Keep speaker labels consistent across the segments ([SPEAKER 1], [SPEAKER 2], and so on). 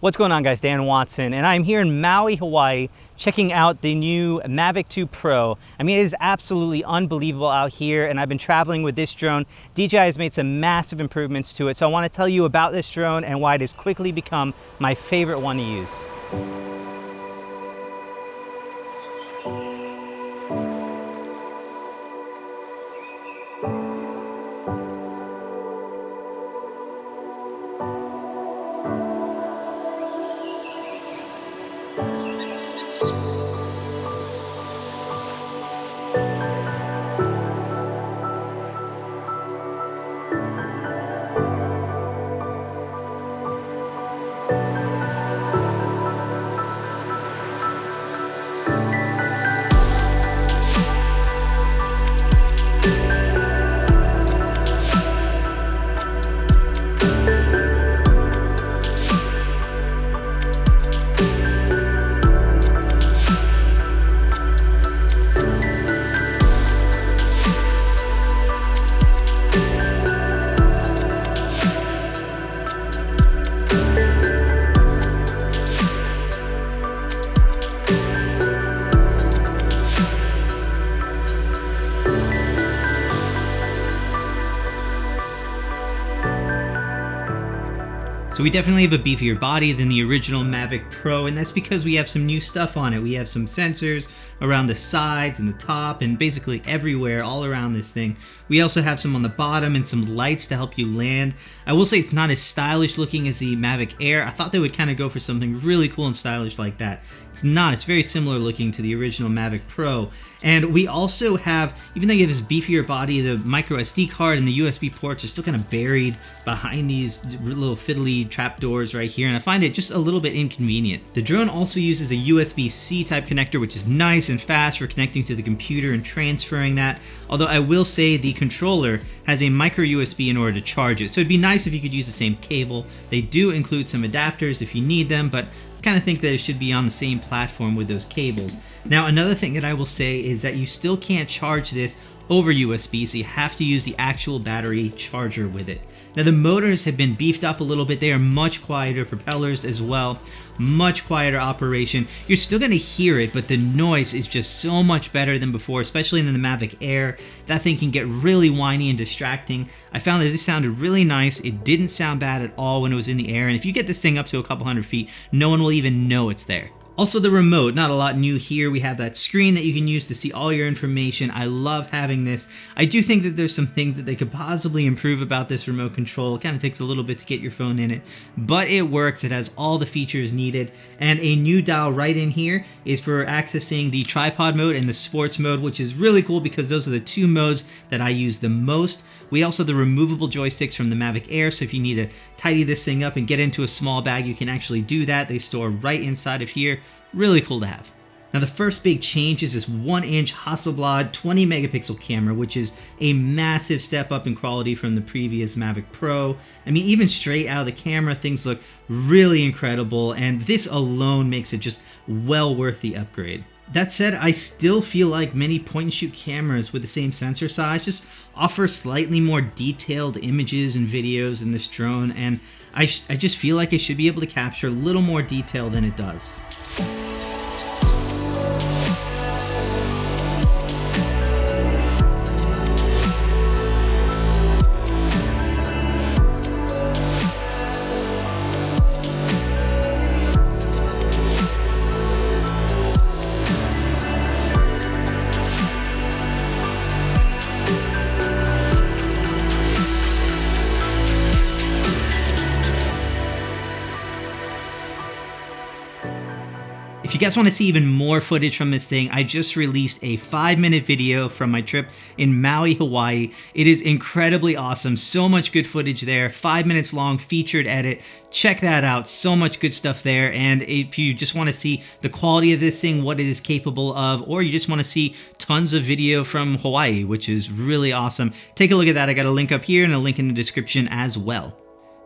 [SPEAKER 1] What's going on, guys? Dan Watson, and I'm here in Maui, Hawaii, checking out the new Mavic 2 Pro. I mean, it is absolutely unbelievable out here, and I've been traveling with this drone. DJI has made some massive improvements to it, so I want to tell you about this drone and why it has quickly become my favorite one to use. So we definitely have a beefier body than the original Mavic Pro, and that's because we have some new stuff on it. We have some sensors around the sides and the top and basically everywhere all around this thing. We also have some on the bottom and some lights to help you land. I will say it's not as stylish looking as the Mavic Air. I thought they would kind of go for something really cool and stylish like that. It's not. It's very similar looking to the original Mavic Pro. And we also have, even though you have this beefier body, the micro SD card and the USB ports are still kind of buried behind these little fiddly trapdoors right here, and I find it just a little bit inconvenient. The drone also uses a USB-C type connector, which is nice and fast for connecting to the computer and transferring that, although I will say the controller has a micro USB in order to charge it, so it'd be nice if you could use the same cable. They do include some adapters if you need them, but I kind of think that it should be on the same platform with those cables. Now, another thing that I will say is that you still can't charge this over USB, so you have to use the actual battery charger with it. Now, the motors have been beefed up a little bit. They are much quieter propellers as well, much quieter operation. You're still going to hear it, but the noise is just so much better than before, especially in the Mavic Air. That thing can get really whiny and distracting. I found that this sounded really nice. It didn't sound bad at all when it was in the air, and if you get this thing up to a couple hundred feet, no one will even know it's there. Also, the remote, not a lot new here. We have that screen that you can use to see all your information. I love having this. I do think that there's some things that they could possibly improve about this remote control. It kind of takes a little bit to get your phone in it, but it works. It has all the features needed. And a new dial right in here is for accessing the tripod mode and the sports mode, which is really cool because those are the two modes that I use the most. We also have the removable joysticks from the Mavic Air, so if you need to tidy this thing up and get into a small bag, you can actually do that. They store right inside of here. Really cool to have. Now, the first big change is this 1-inch Hasselblad 20 megapixel camera, which is a massive step up in quality from the previous Mavic Pro. I mean, even straight out of the camera, things look really incredible, and this alone makes it just well worth the upgrade. That said, I still feel like many point-and-shoot cameras with the same sensor size just offer slightly more detailed images and videos in this drone, and I just feel like it should be able to capture a little more detail than it does. If you guys want to see even more footage from this thing, I just released a 5-minute video from my trip in Maui, Hawaii. It is incredibly awesome. So much good footage there. 5 minutes long, featured edit. Check that out. So much good stuff there. And if you just want to see the quality of this thing, what it is capable of, or you just want to see tons of video from Hawaii, which is really awesome, take a look at that. I got a link up here and a link in the description as well.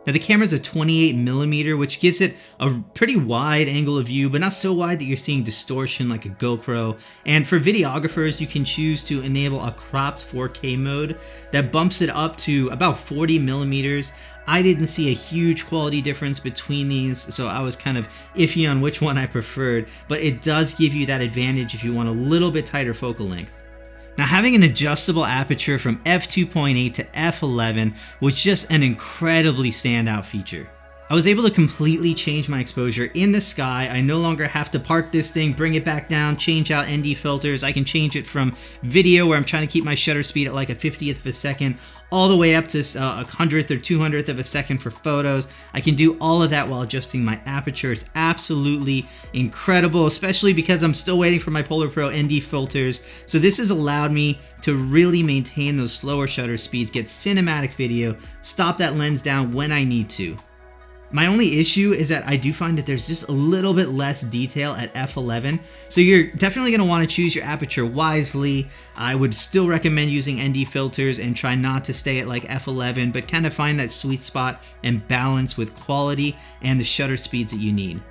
[SPEAKER 1] Now the camera is a 28mm, which gives it a pretty wide angle of view, but not so wide that you're seeing distortion like a GoPro. And for videographers, you can choose to enable a cropped 4K mode that bumps it up to about 40mm. I didn't see a huge quality difference between these, so I was kind of iffy on which one I preferred, but it does give you that advantage if you want a little bit tighter focal length. Now, having an adjustable aperture from f2.8 to f11 was just an incredibly standout feature. I was able to completely change my exposure in the sky. I no longer have to park this thing, bring it back down, change out ND filters. I can change it from video, where I'm trying to keep my shutter speed at like a 50th of a second, all the way up to a 100th or 200th of a second for photos. I can do all of that while adjusting my aperture. It's absolutely incredible, especially because I'm still waiting for my Polar Pro ND filters. So this has allowed me to really maintain those slower shutter speeds, get cinematic video, stop that lens down when I need to. My only issue is that I do find that there's just a little bit less detail at f11, so you're definitely going to want to choose your aperture wisely. I would still recommend using ND filters and try not to stay at like f11, but kind of find that sweet spot and balance with quality and the shutter speeds that you need.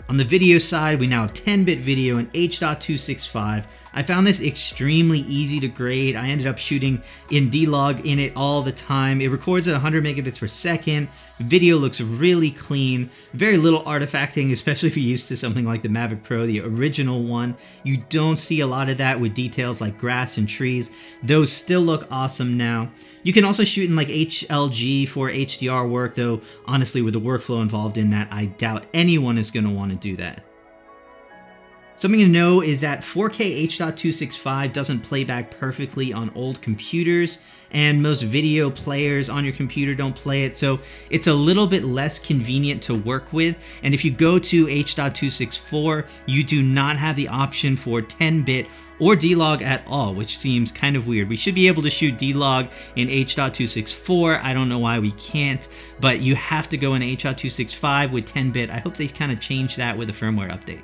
[SPEAKER 1] On the video side, we now have 10-bit video in H.265. I found this extremely easy to grade. I ended up shooting in D-Log in it all the time. It records at 100 megabits per second. Video looks really clean. Very little artifacting, especially if you're used to something like the Mavic Pro, the original one. You don't see a lot of that with details like grass and trees. Those still look awesome now. You can also shoot in like HLG for HDR work, though honestly with the workflow involved in that, I doubt anyone is going to want to do that. Something to know is that 4K H.265 doesn't play back perfectly on old computers, and most video players on your computer don't play it, so it's a little bit less convenient to work with. And if you go to H.264, you do not have the option for 10-bit or D-Log at all, which seems kind of weird. We should be able to shoot D-Log in H.264. I don't know why we can't, but you have to go in H.265 with 10-bit. I hope they kind of change that with a firmware update.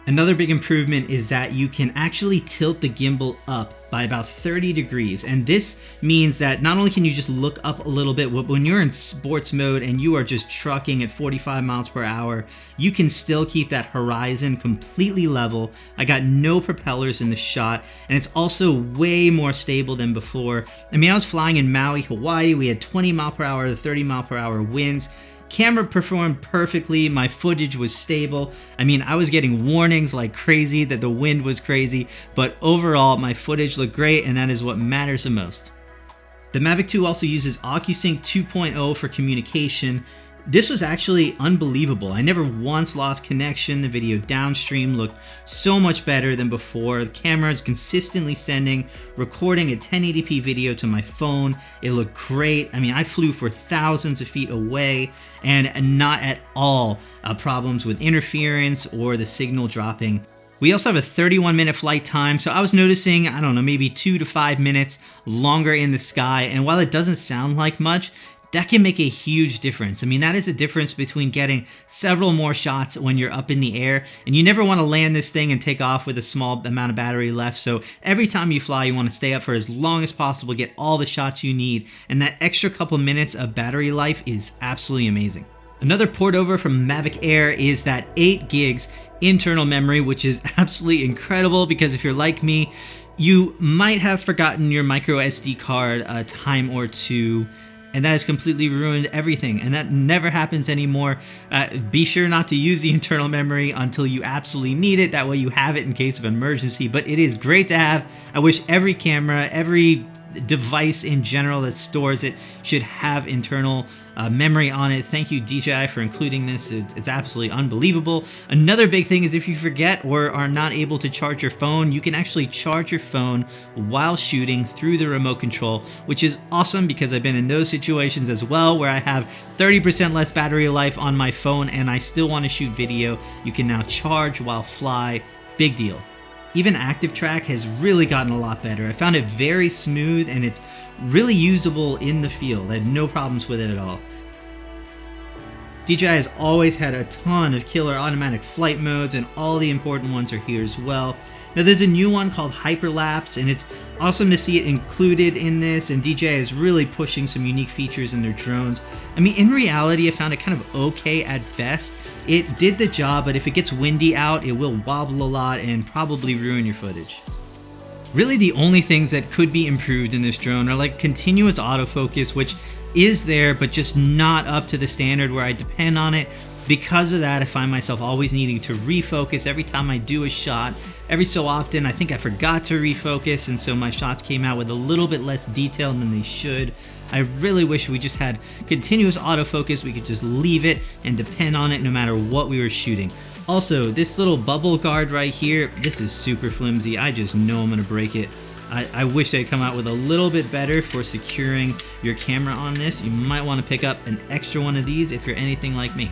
[SPEAKER 1] Another big improvement is that you can actually tilt the gimbal up by about 30 degrees. And this means that not only can you just look up a little bit, but when you're in sports mode and you are just trucking at 45 miles per hour, you can still keep that horizon completely level. I got no propellers in the shot, and it's also way more stable than before. I mean, I was flying in Maui, Hawaii. We had 20 mile per hour to 30 mile per hour winds. Camera performed perfectly, my footage was stable. I mean, I was getting warnings like crazy that the wind was crazy, but overall my footage looked great, and that is what matters the most. The Mavic 2 also uses OcuSync 2.0 for communication. This was actually unbelievable. I never once lost connection. The video downstream looked so much better than before. The camera is consistently recording a 1080p video to my phone. It looked great. I mean, I flew for thousands of feet away, and not at all problems with interference or the signal dropping. We also have a 31-minute flight time, so I was noticing, I don't know, maybe 2 to 5 minutes longer in the sky, and while it doesn't sound like much, that can make a huge difference. I mean, that is a difference between getting several more shots when you're up in the air, and you never want to land this thing and take off with a small amount of battery left. So every time you fly, you want to stay up for as long as possible, get all the shots you need, and that extra couple minutes of battery life is absolutely amazing. Another port over from Mavic Air is that 8 gigs internal memory, which is absolutely incredible because if you're like me, you might have forgotten your micro SD card a time or two, and that has completely ruined everything, and that never happens anymore. Be sure not to use the internal memory until you absolutely need it. That way you have it in case of emergency, but it is great to have. I wish every camera, every device in general that stores it should have internal memory on it. Thank you, DJI, for including this. It's absolutely unbelievable. Another big thing is if you forget or are not able to charge your phone, you can actually charge your phone while shooting through the remote control, which is awesome because I've been in those situations as well where I have 30% less battery life on my phone and I still want to shoot video. You can now charge while fly. Big deal. Even Active Track has really gotten a lot better. I found it very smooth and it's really usable in the field. I had no problems with it at all. DJI has always had a ton of killer automatic flight modes, and all the important ones are here as well. Now there's a new one called Hyperlapse, and it's awesome to see it included in this, and DJI is really pushing some unique features in their drones. I mean, in reality, I found it kind of okay at best. It did the job, but if it gets windy out, it will wobble a lot and probably ruin your footage. Really, the only things that could be improved in this drone are like continuous autofocus, which is there, but just not up to the standard where I depend on it. Because of that, I find myself always needing to refocus every time I do a shot. Every so often, I think I forgot to refocus, and so my shots came out with a little bit less detail than they should. I really wish we just had continuous autofocus. We could just leave it and depend on it no matter what we were shooting. Also, this little bubble guard right here, this is super flimsy. I just know I'm gonna break it. I wish they'd come out with a little bit better for securing your camera on this. You might want to pick up an extra one of these if you're anything like me.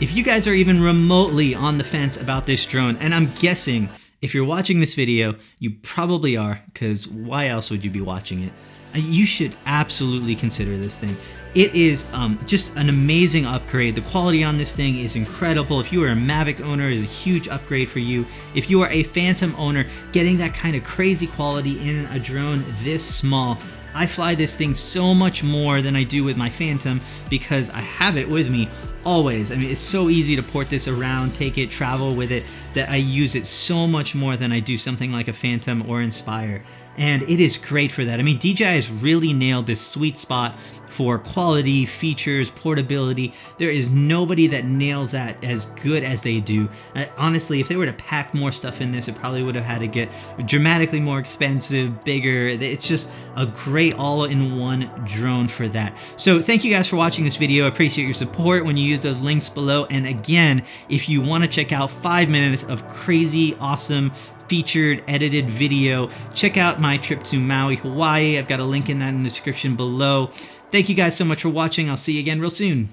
[SPEAKER 1] If you guys are even remotely on the fence about this drone, and I'm guessing if you're watching this video, you probably are, because why else would you be watching it? You should absolutely consider this thing. It is just an amazing upgrade. The quality on this thing is incredible. If you are a Mavic owner, it is a huge upgrade for you. If you are a Phantom owner, getting that kind of crazy quality in a drone this small, I fly this thing so much more than I do with my Phantom because I have it with me always. I mean, it's so easy to port this around, take it, travel with it, that I use it so much more than I do something like a Phantom or Inspire. And it is great for that. I mean, DJI has really nailed this sweet spot for quality, features, portability. There is nobody that nails that as good as they do. Honestly, if they were to pack more stuff in this, it probably would have had to get dramatically more expensive, bigger. It's just a great all-in-one drone for that. So thank you guys for watching this video. I appreciate your support when you use those links below. And again, if you want to check out 5 minutes of crazy, awesome, featured, edited video, check out my trip to Maui, Hawaii. I've got a link in that in the description below. Thank you guys so much for watching. I'll see you again real soon.